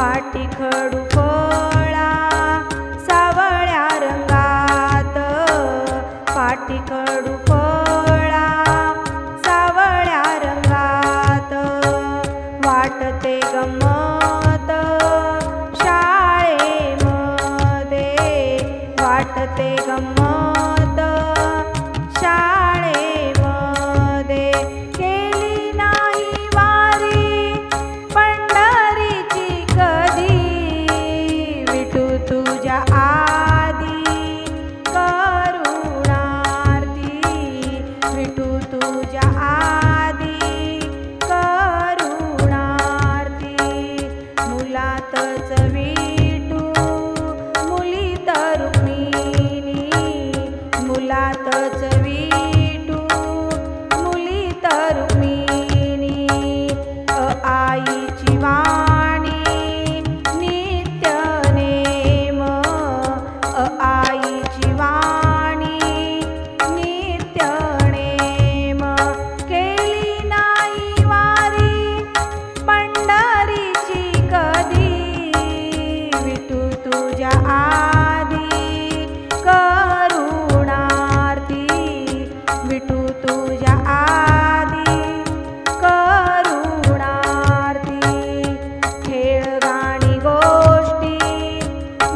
पाटी खडू फळा सावळ्या रंगात, पाटी खडू फळा सावळ्या रंगात, वाटते गंमत शाळेमध्ये, वाटते गंमत शाळेमध्ये, केली नाही वारी पंढरीची कधी, विठू तुझ्या आदी करुणार्ती, विठू तुझ्या आदी करुणार्ती, मुलातच विठू मुलीत रुक्मिणी, मुलातच विठू मुलीत रुक्मिणी, आईची वाणी नित्य नेम, आईची वाणी नित्य नेम, केली नाही वारी पंढरीची कधी, विठू तुझ्या आदी करुणार्ती, विठू तुझ्या आदी करुणार्ती, खेळ गाणी गोष्टी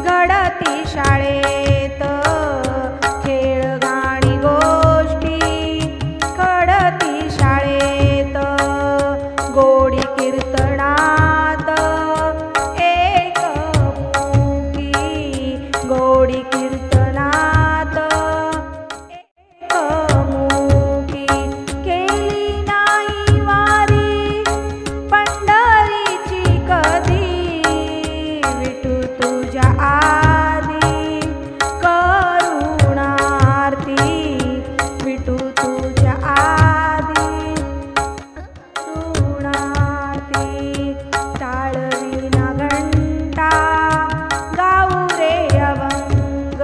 घडती शाळेत, खेळ गाणी गोष्टी घडती शाळेत, गोडी कीर्तनात एकमुखी, गोडी कीर्तनात एकमुखी, केली नाही वारी पंढरीची कधी, विठू तुझ्या आदी करुणार्ती, विठू तुझ्या आदी करुणार्ती, टाळविना घंटा गाऊ रे अभंग,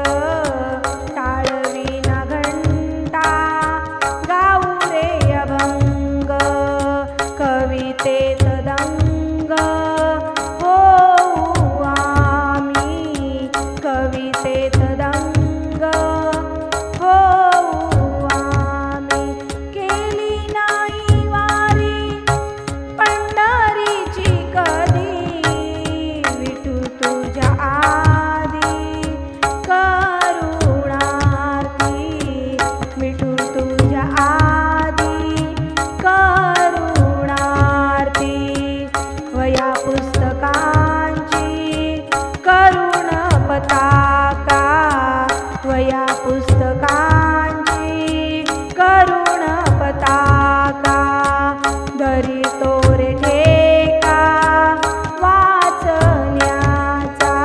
टाळविना घंटा गाऊ रे अभंग, कवितेत दंग होऊ आम्ही, कवितेत दंग होऊ आम्ही, केली नाही वारी पंढरीची कधी, विठू तुझ्या आदी करुणार्ती, विठू तुझ्या आदी करुणार्ती, वया पुस्तकांची करुण पताका, वया पुस्तकांची करुण पताका, धरी तोरे ठेका वाचण्याचा,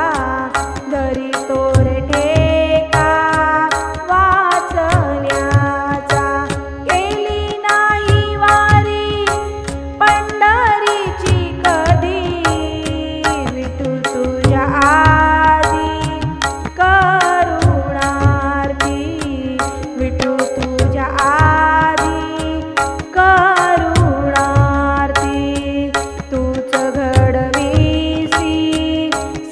धरी तोरे ठेका वाचण्याचा, केली नाही वारी पंढरीची कधी, विठू तुझ्या आदी करुणार्ती, विठू तुझ्या आदी करुणार्ती, तूच घडवीसी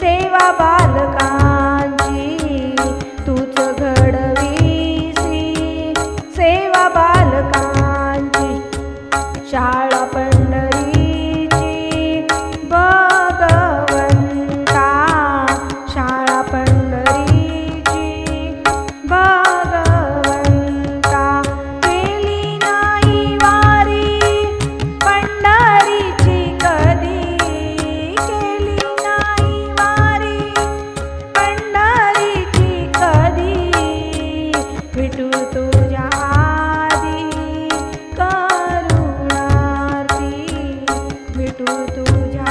सेवा बालकांची, तूच घडवीसी सेवा बालकांची, शाळा पंढरीची भगवंता, शाळा पंढरीची भगवंता, केली नाही वारी पंढरीची कधी, केली नाही वारी पंढरीची कधी, विठू तुझ्या आदी करुणार्ती, विठू तुझ्या